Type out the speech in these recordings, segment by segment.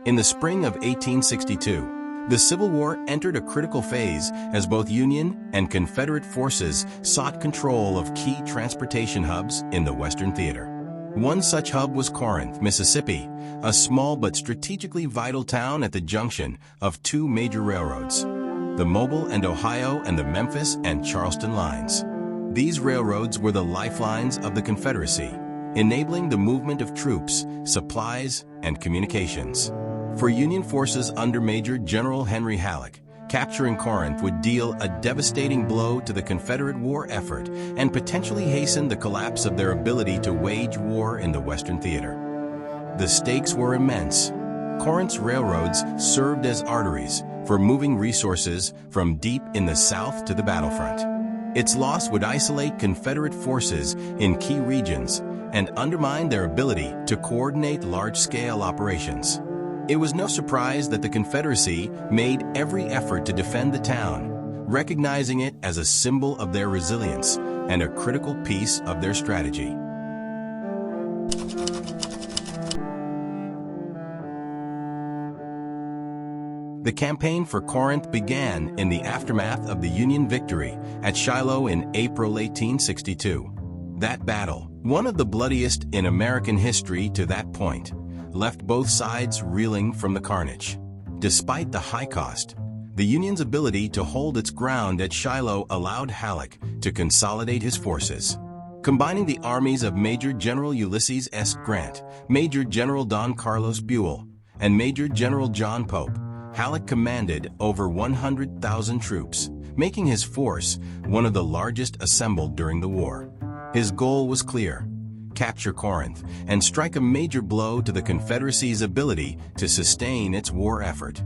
In the spring of 1862, the Civil War entered a critical phase as both Union and Confederate forces sought control of key transportation hubs in the Western Theater. One such hub was Corinth, Mississippi, a small but strategically vital town at the junction of two major railroads, the Mobile and Ohio and the Memphis and Charleston lines. These railroads were the lifelines of the Confederacy, enabling the movement of troops, supplies, and communications. For Union forces under Major General Henry Halleck, capturing Corinth would deal a devastating blow to the Confederate war effort and potentially hasten the collapse of their ability to wage war in the Western Theater. The stakes were immense. Corinth's railroads served as arteries for moving resources from deep in the South to the battlefront. Its loss would isolate Confederate forces in key regions and undermine their ability to coordinate large-scale operations. It was no surprise that the Confederacy made every effort to defend the town, recognizing it as a symbol of their resilience and a critical piece of their strategy. The campaign for Corinth began in the aftermath of the Union victory at Shiloh in April 1862. That battle, one of the bloodiest in American history to that point, left both sides reeling from the carnage. Despite the high cost, the Union's ability to hold its ground at Shiloh allowed Halleck to consolidate his forces. Combining the armies of Major General Ulysses S. Grant, Major General Don Carlos Buell, and Major General John Pope, Halleck commanded over 100,000 troops, making his force one of the largest assembled during the war. His goal was clear: capture Corinth and strike a major blow to the Confederacy's ability to sustain its war effort.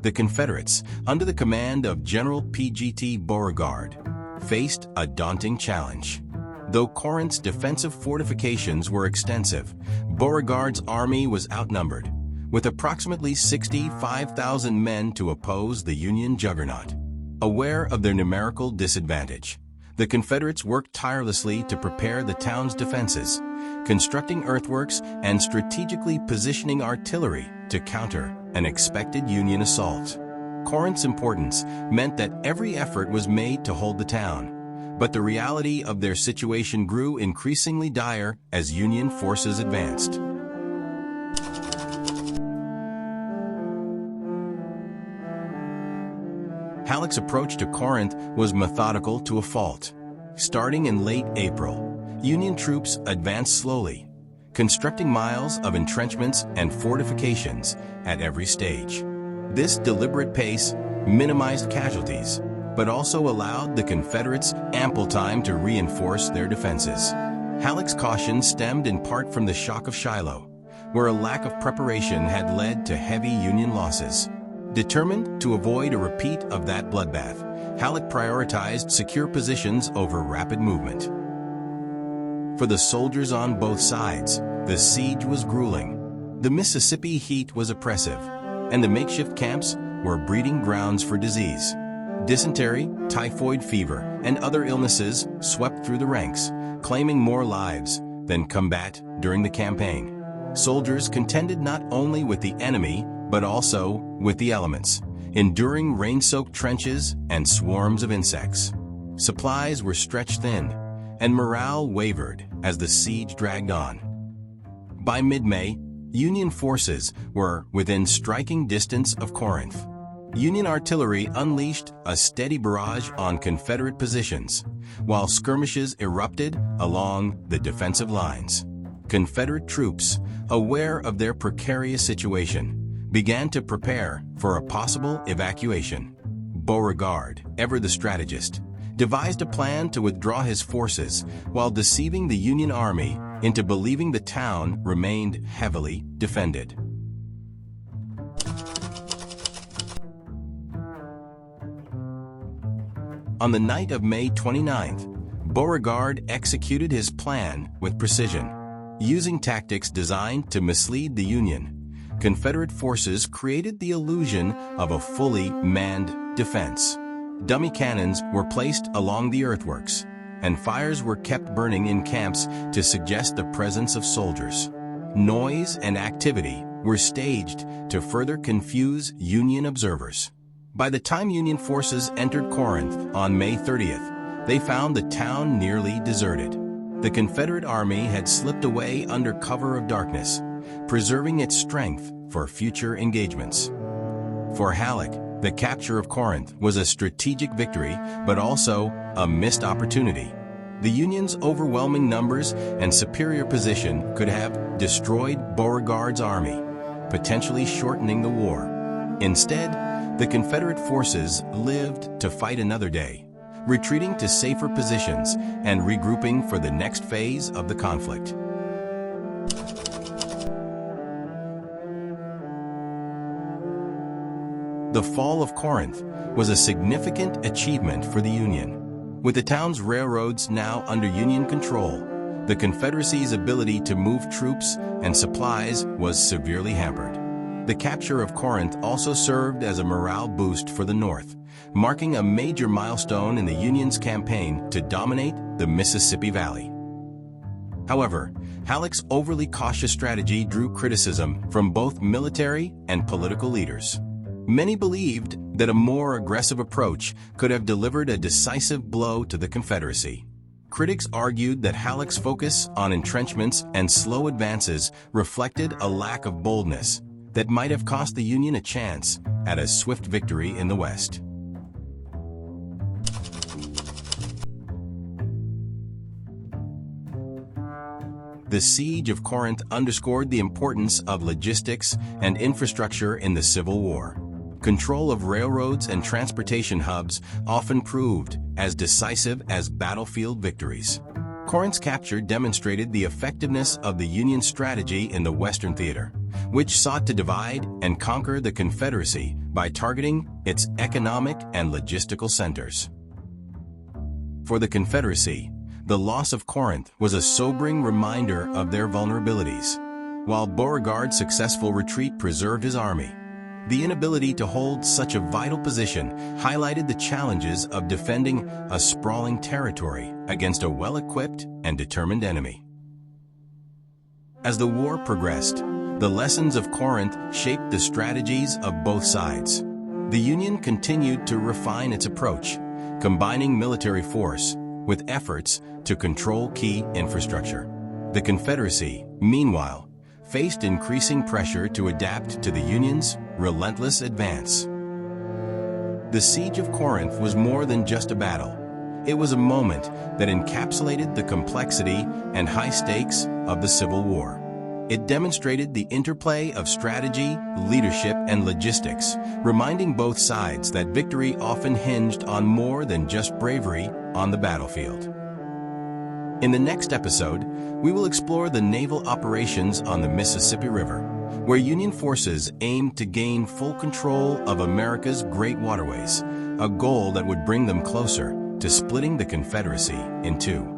The Confederates, under the command of General P.G.T. Beauregard, faced a daunting challenge. Though Corinth's defensive fortifications were extensive, Beauregard's army was outnumbered, with approximately 65,000 men to oppose the Union juggernaut. Aware of their numerical disadvantage, the Confederates worked tirelessly to prepare the town's defenses, constructing earthworks and strategically positioning artillery to counter an expected Union assault. Corinth's importance meant that every effort was made to hold the town, but the reality of their situation grew increasingly dire as Union forces advanced. Halleck's approach to Corinth was methodical to a fault. Starting in late April, Union troops advanced slowly, constructing miles of entrenchments and fortifications at every stage. This deliberate pace minimized casualties, but also allowed the Confederates ample time to reinforce their defenses. Halleck's caution stemmed in part from the shock of Shiloh, where a lack of preparation had led to heavy Union losses. Determined to avoid a repeat of that bloodbath, Halleck prioritized secure positions over rapid movement. For the soldiers on both sides, the siege was grueling. The Mississippi heat was oppressive, and the makeshift camps were breeding grounds for disease. Dysentery, typhoid fever, and other illnesses swept through the ranks, claiming more lives than combat during the campaign. Soldiers contended not only with the enemy, but also with the elements, enduring rain-soaked trenches and swarms of insects. Supplies were stretched thin, and morale wavered as the siege dragged on. By mid-May, Union forces were within striking distance of Corinth. Union artillery unleashed a steady barrage on Confederate positions, while skirmishes erupted along the defensive lines. Confederate troops, aware of their precarious situation, began to prepare for a possible evacuation. Beauregard, ever the strategist, devised a plan to withdraw his forces while deceiving the Union Army into believing the town remained heavily defended. On the night of May 29th, Beauregard executed his plan with precision. Using tactics designed to mislead the Union, Confederate forces created the illusion of a fully manned defense. Dummy cannons were placed along the earthworks, and fires were kept burning in camps to suggest the presence of soldiers. Noise and activity were staged to further confuse Union observers. By the time Union forces entered Corinth on May 30th, they found the town nearly deserted. The Confederate army had slipped away under cover of darkness, preserving its strength for future engagements. For Halleck, the capture of Corinth was a strategic victory, but also a missed opportunity. The Union's overwhelming numbers and superior position could have destroyed Beauregard's army, potentially shortening the war. Instead, the Confederate forces lived to fight another day, retreating to safer positions and regrouping for the next phase of the conflict. The fall of Corinth was a significant achievement for the Union. With the town's railroads now under Union control, the Confederacy's ability to move troops and supplies was severely hampered. The capture of Corinth also served as a morale boost for the North, marking a major milestone in the Union's campaign to dominate the Mississippi Valley. However, Halleck's overly cautious strategy drew criticism from both military and political leaders. Many believed that a more aggressive approach could have delivered a decisive blow to the Confederacy. Critics argued that Halleck's focus on entrenchments and slow advances reflected a lack of boldness that might have cost the Union a chance at a swift victory in the West. The Siege of Corinth underscored the importance of logistics and infrastructure in the Civil War. Control of railroads and transportation hubs often proved as decisive as battlefield victories. Corinth's capture demonstrated the effectiveness of the Union strategy in the Western theater, which sought to divide and conquer the Confederacy by targeting its economic and logistical centers. For the Confederacy, the loss of Corinth was a sobering reminder of their vulnerabilities. While Beauregard's successful retreat preserved his army, the inability to hold such a vital position highlighted the challenges of defending a sprawling territory against a well-equipped and determined enemy. As the war progressed, the lessons of Corinth shaped the strategies of both sides. The Union continued to refine its approach, combining military force with efforts to control key infrastructure. The Confederacy, meanwhile, faced increasing pressure to adapt to the Union's relentless advance. The Siege of Corinth was more than just a battle. It was a moment that encapsulated the complexity and high stakes of the Civil War. It demonstrated the interplay of strategy, leadership, and logistics, reminding both sides that victory often hinged on more than just bravery on the battlefield. In the next episode, we will explore the naval operations on the Mississippi River, where Union forces aimed to gain full control of America's great waterways, a goal that would bring them closer to splitting the Confederacy in two.